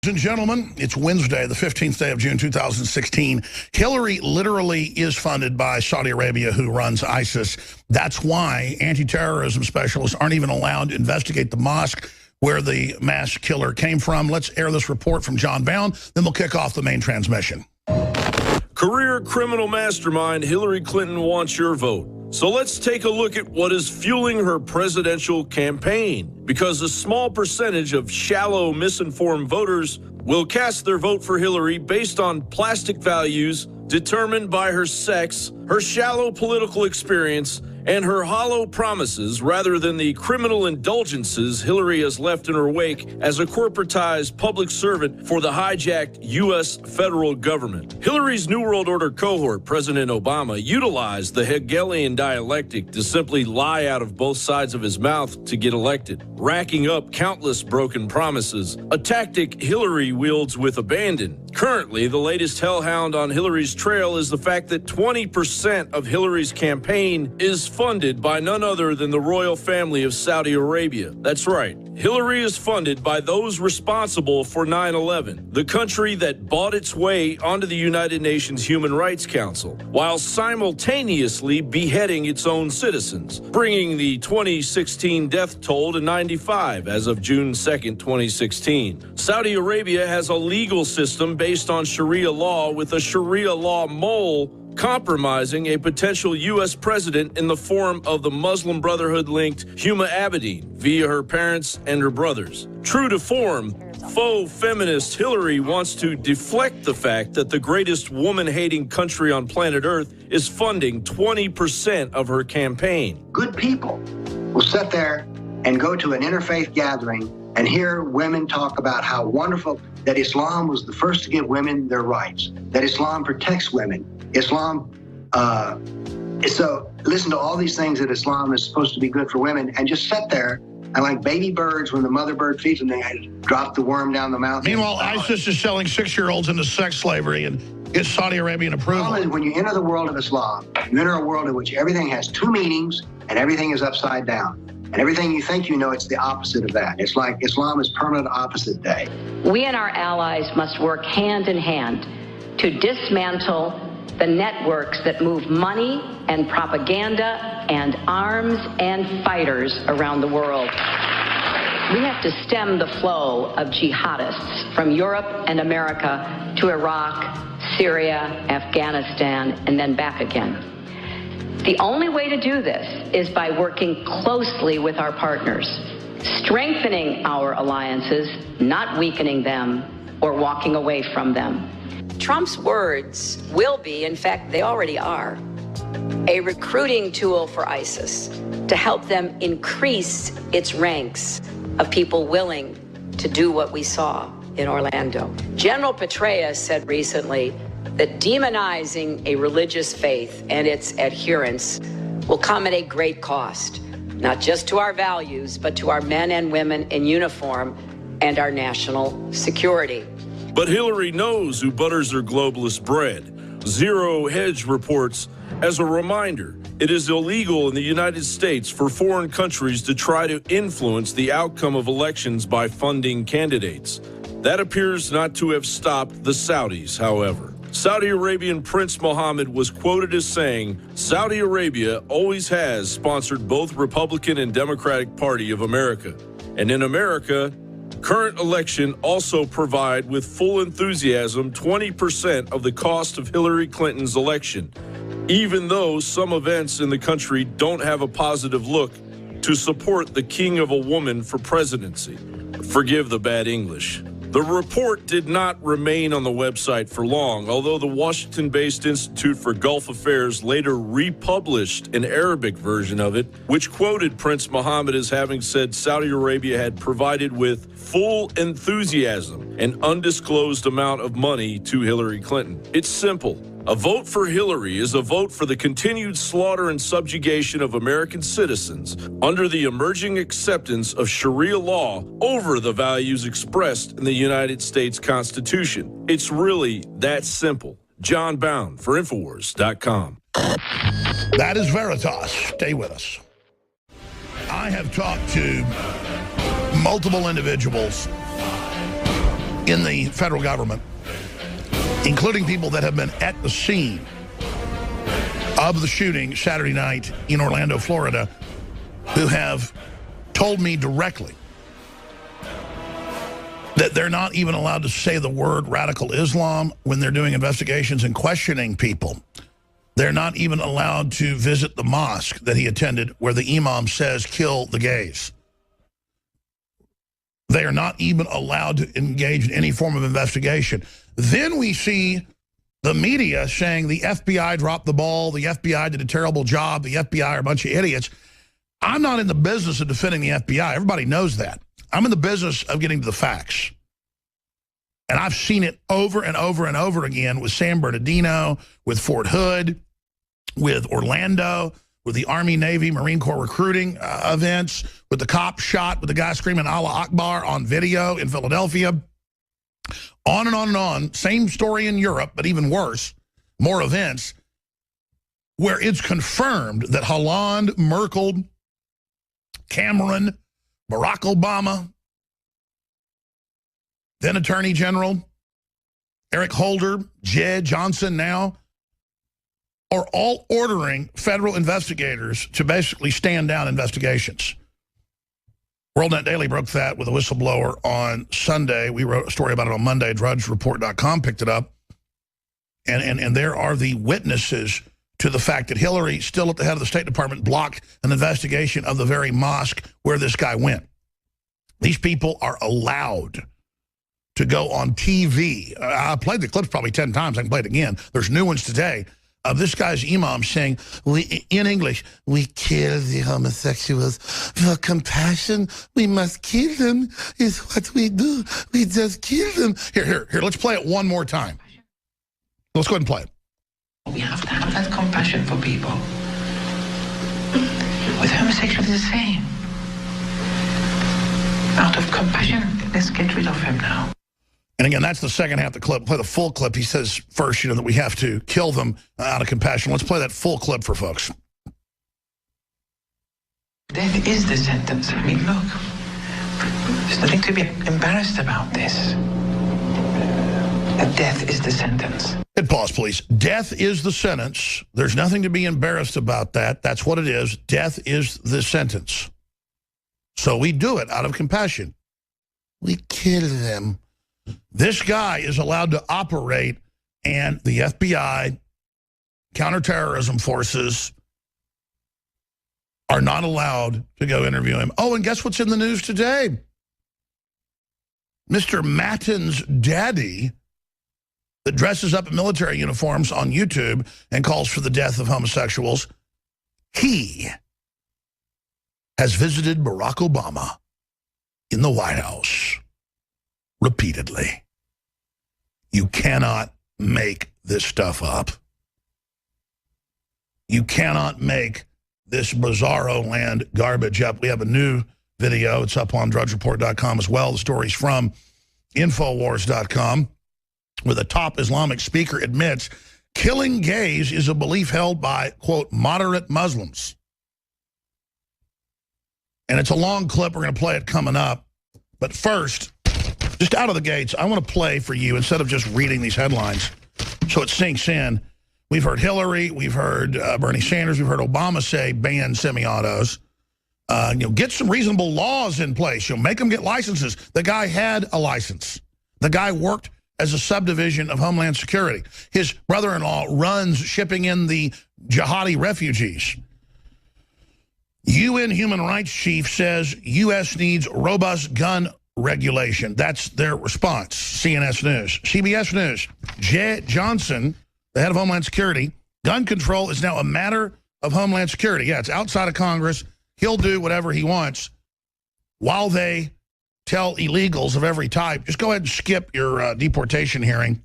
Ladies and gentlemen, it's Wednesday, the 15th day of June, 2016. Hillary literally is funded by Saudi Arabia, who runs ISIS. That's why anti-terrorism specialists aren't even allowed to investigate the mosque where the mass killer came from. Let's air this report from John Bound, then we'll kick off the main transmission. Career criminal mastermind Hillary Clinton wants your vote. So let's take a look at what is fueling her presidential campaign, because a small percentage of shallow, misinformed voters will cast their vote for Hillary based on plastic values determined by her sex, her shallow political experience, and her hollow promises rather than the criminal indulgences Hillary has left in her wake as a corporatized public servant for the hijacked U.S. federal government. Hillary's New World Order cohort, President Obama, utilized the Hegelian dialectic to simply lie out of both sides of his mouth to get elected, racking up countless broken promises, a tactic Hillary wields with abandon. Currently, the latest hellhound on Hillary's trail is the fact that 20% of Hillary's campaign is funded by none other than the royal family of Saudi Arabia. That's right. Hillary is funded by those responsible for 9/11, the country that bought its way onto the United Nations Human Rights Council, while simultaneously beheading its own citizens, bringing the 2016 death toll to 95 as of June 2nd, 2016. Saudi Arabia has a legal system based on Sharia law, with a Sharia law mole compromising a potential U.S. president in the form of the Muslim Brotherhood-linked Huma Abedin via her parents and her brothers. True to form, faux feminist Hillary wants to deflect the fact that the greatest woman-hating country on planet Earth is funding 20% of her campaign. Good people will sit there and go to an interfaith gathering and hear women talk about how wonderful that Islam was the first to give women their rights, that Islam protects women. Islam, so listen to all these things that Islam is supposed to be good for women, and just sit there and, like baby birds, when the mother bird feeds them, they drop the worm down the mouth. Meanwhile, ISIS is selling 6-year-olds into sex slavery and gets Saudi Arabian approval. When you enter the world of Islam, you enter a world in which everything has two meanings and everything is upside down. And everything you think you know, it's the opposite of that. It's like Islam is permanent opposite day. We and our allies must work hand in hand to dismantle the networks that move money and propaganda and arms and fighters around the world. We have to stem the flow of jihadists from Europe and America to Iraq, Syria, Afghanistan, and then back again. The only way to do this is by working closely with our partners, strengthening our alliances, not weakening them or walking away from them. Trump's words will be, in fact, they already are, a recruiting tool for ISIS to help them increase its ranks of people willing to do what we saw in Orlando. General Petraeus said recently that demonizing a religious faith and its adherents will come at a great cost, not just to our values, but to our men and women in uniform and our national security. But Hillary knows who butters her globalist bread. Zero Hedge reports, as a reminder, it is illegal in the United States for foreign countries to try to influence the outcome of elections by funding candidates. That appears not to have stopped the Saudis, however. Saudi Arabian Prince Mohammed was quoted as saying, "Saudi Arabia always has sponsored both Republican and Democratic Party of America. And in America, current election also provide with full enthusiasm 20% of the cost of Hillary Clinton's election, even though some events in the country don't have a positive look to support the king of a woman for presidency." Forgive the bad English. The report did not remain on the website for long, although the Washington-based Institute for Gulf Affairs later republished an Arabic version of it, which quoted Prince Mohammed as having said Saudi Arabia had provided with full enthusiasm an undisclosed amount of money to Hillary Clinton. It's simple. A vote for Hillary is a vote for the continued slaughter and subjugation of American citizens under the emerging acceptance of Sharia law over the values expressed in the United States Constitution. It's really that simple. John Bound for Infowars.com. That is Veritas. Stay with us. I have talked to multiple individuals in the federal government, including people that have been at the scene of the shooting Saturday night in Orlando, Florida, who have told me directly that they're not even allowed to say the word radical Islam when they're doing investigations and questioning people. They're not even allowed to visit the mosque that he attended where the imam says, kill the gays. They are not even allowed to engage in any form of investigation. Then we see the media saying the FBI dropped the ball, the FBI did a terrible job, the FBI are a bunch of idiots. I'm not in the business of defending the FBI. Everybody knows that. I'm in the business of getting to the facts. And I've seen it over and over and over again with San Bernardino, with Fort Hood, with Orlando, with the Army, Navy, Marine Corps recruiting events, with the cop shot, with the guy screaming Allah Akbar on video in Philadelphia. On and on and on. Same story in Europe, but even worse. More events where it's confirmed that Hollande, Merkel, Cameron, Barack Obama, then Attorney General, Eric Holder, Jed Johnson now, are all ordering federal investigators to basically stand down investigations. WorldNet Daily broke that with a whistleblower on Sunday. We wrote a story about it on Monday. DrudgeReport.com picked it up. And there are the witnesses to the fact that Hillary, still at the head of the State Department, blocked an investigation of the very mosque where this guy went. These people are allowed to go on TV. I played the clips probably 10 times. I can play it again. There's new ones today of this guy's imam saying, in English, we kill the homosexuals for compassion. We must kill them is what we do. We just kill them. Here, let's play it one more time. Let's go ahead and play it. We have to have that compassion for people. With homosexuals, the same. Out of compassion, let's get rid of him now. And again, that's the second half of the clip. Play the full clip. He says first, that we have to kill them out of compassion. Let's play that full clip for folks. Death is the sentence. I mean, look, there's nothing to be embarrassed about this. Death is the sentence. Hit pause, please. Death is the sentence. There's nothing to be embarrassed about that. That's what it is. Death is the sentence. So we do it out of compassion. We kill them. This guy is allowed to operate, and the FBI, counterterrorism forces, are not allowed to go interview him. Oh, and guess what's in the news today? Mr. Mattin's daddy, that dresses up in military uniforms on YouTube and calls for the death of homosexuals, he has visited Barack Obama in the White House repeatedly. You cannot make this stuff up. You cannot make this bizarro land garbage up. We have a new video. It's up on DrudgeReport.com as well. The story's from Infowars.com, where the top Islamic speaker admits killing gays is a belief held by, quote, moderate Muslims. And it's a long clip. We're going to play it coming up. But first, just out of the gates, I want to play for you, instead of just reading these headlines, so it sinks in. We've heard Hillary, we've heard Bernie Sanders, we've heard Obama say ban semi-autos. Get some reasonable laws in place. Make them get licenses. The guy had a license. The guy worked as a subdivision of Homeland Security. His brother-in-law runs shipping in the jihadi refugees. UN Human Rights Chief says U.S. needs robust gun regulation. That's their response. CNS News. CBS News. Jed Johnson, the head of Homeland Security, gun control is now a matter of Homeland Security. Yeah, it's outside of Congress. He'll do whatever he wants while they tell illegals of every type, just go ahead and skip your deportation hearing,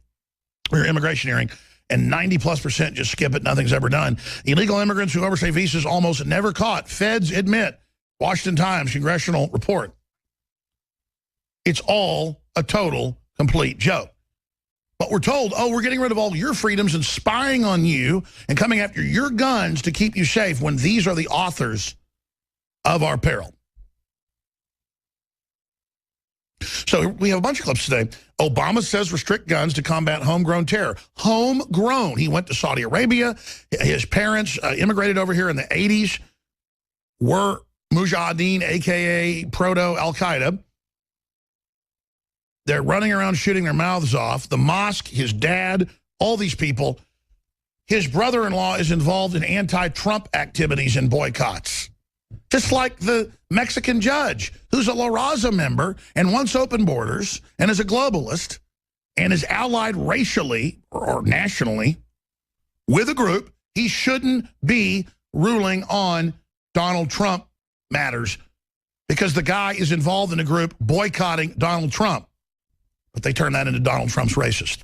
or your immigration hearing, and 90+% just skip it. Nothing's ever done. Illegal immigrants who overstay visas almost never caught. Feds admit. Washington Times Congressional Report. It's all a total, complete joke. But we're told, oh, we're getting rid of all your freedoms and spying on you and coming after your guns to keep you safe, when these are the authors of our peril. So we have a bunch of clips today. Obama says restrict guns to combat homegrown terror. Homegrown. He went to Saudi Arabia. His parents immigrated over here in the 80s, were Mujahideen, a.k.a. proto-Al-Qaeda. They're running around shooting their mouths off. The mosque, his dad, all these people. His brother-in-law is involved in anti-Trump activities and boycotts. Just like the Mexican judge, who's a La Raza member and wants open borders and is a globalist and is allied racially or nationally with a group. He shouldn't be ruling on Donald Trump matters because the guy is involved in a group boycotting Donald Trump. But they turn that into Donald Trump's racist.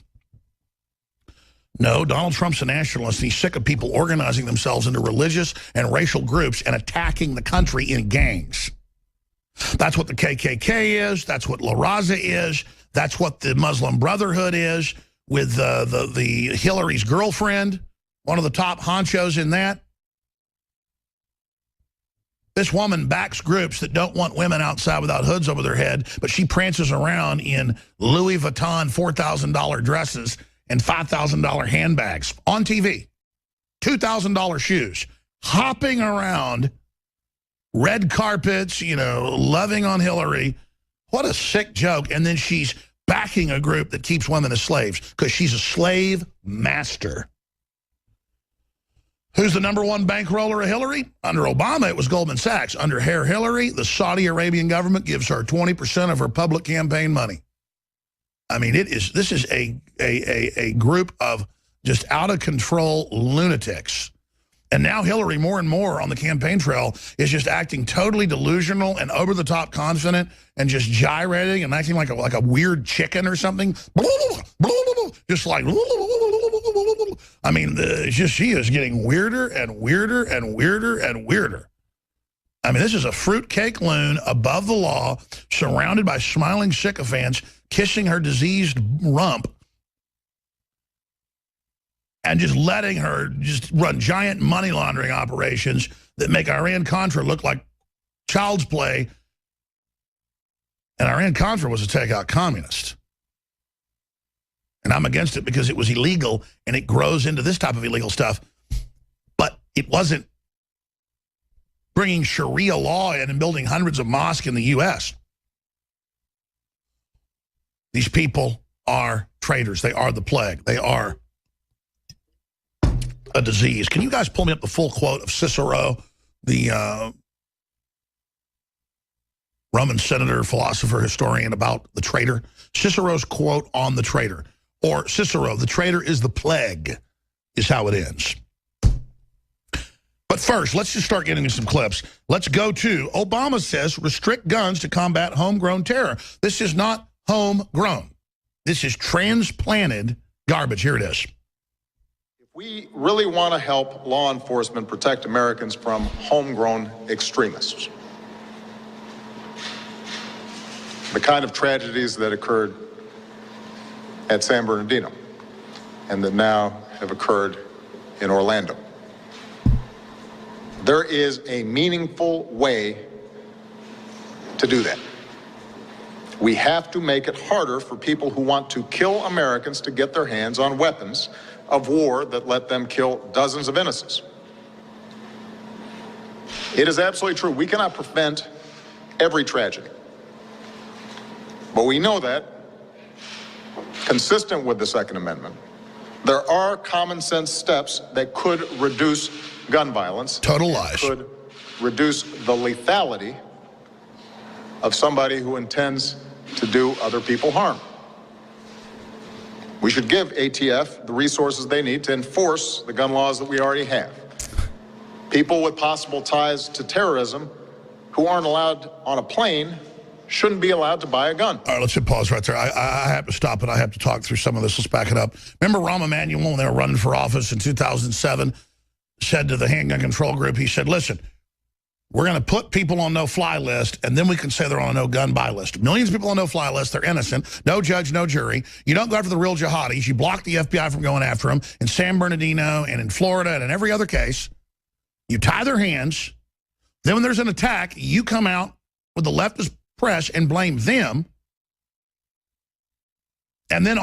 No, Donald Trump's a nationalist. He's sick of people organizing themselves into religious and racial groups and attacking the country in gangs. That's what the KKK is. That's what La Raza is. That's what the Muslim Brotherhood is with the Hillary's girlfriend, one of the top honchos in that. This woman backs groups that don't want women outside without hoods over their head, but she prances around in Louis Vuitton $4,000 dresses and $5,000 handbags on TV, $2,000 shoes, hopping around red carpets, you know, loving on Hillary. What a sick joke. And then she's backing a group that keeps women as slaves because she's a slave master. Who's the #1 bankroller of Hillary? Under Obama, it was Goldman Sachs. Under Hillary, the Saudi Arabian government gives her 20% of her public campaign money. I mean, this is a group of just out-of-control lunatics. And now Hillary, more and more on the campaign trail, is just acting totally delusional and over-the-top confident and just gyrating and acting like a weird chicken or something. Just like, I mean, she is getting weirder and weirder and weirder and weirder. I mean, this is a fruitcake loon above the law, surrounded by smiling sycophants, kissing her diseased rump, and just letting her just run giant money laundering operations that make Iran-Contra look like child's play. And Iran-Contra was a takeout communist. And I'm against it because it was illegal and it grows into this type of illegal stuff. But it wasn't bringing Sharia law in and building hundreds of mosques in the U.S. These people are traitors. They are the plague. They are a disease. Can you guys pull me up the full quote of Cicero, the Roman senator, philosopher, historian, about the traitor? Cicero's quote on the traitor. Or Cicero, the traitor is the plague, is how it ends. But first, let's just start getting some clips. Let's go to Obama says restrict guns to combat homegrown terror. This is not homegrown. This is transplanted garbage. Here it is. If we really want to help law enforcement protect Americans from homegrown extremists, the kind of tragedies that occurred at San Bernardino and that now have occurred in Orlando, there is a meaningful way to do that. We have to make it harder for people who want to kill Americans to get their hands on weapons of war that let them kill dozens of innocents. It is absolutely true. We cannot prevent every tragedy. But we know that, consistent with the Second Amendment, there are common sense steps that could reduce gun violence. Total lies. Could reduce the lethality of somebody who intends to do other people harm. We should give ATF the resources they need to enforce the gun laws that we already have. People with possible ties to terrorism who aren't allowed on a plane shouldn't be allowed to buy a gun. All right, let's hit pause right there. I have to stop it. I have to talk through some of this. Let's back it up. Remember Rahm Emanuel, when they were running for office in 2007, said to the handgun control group, he said, listen, we're going to put people on no-fly list, and then we can say they're on a no-gun-buy list. Millions of people on no-fly list. They're innocent. No judge, no jury. You don't go after the real jihadis. You block the FBI from going after them in San Bernardino and in Florida and in every other case. You tie their hands. Then when there's an attack, you come out with the leftist press and blame them And then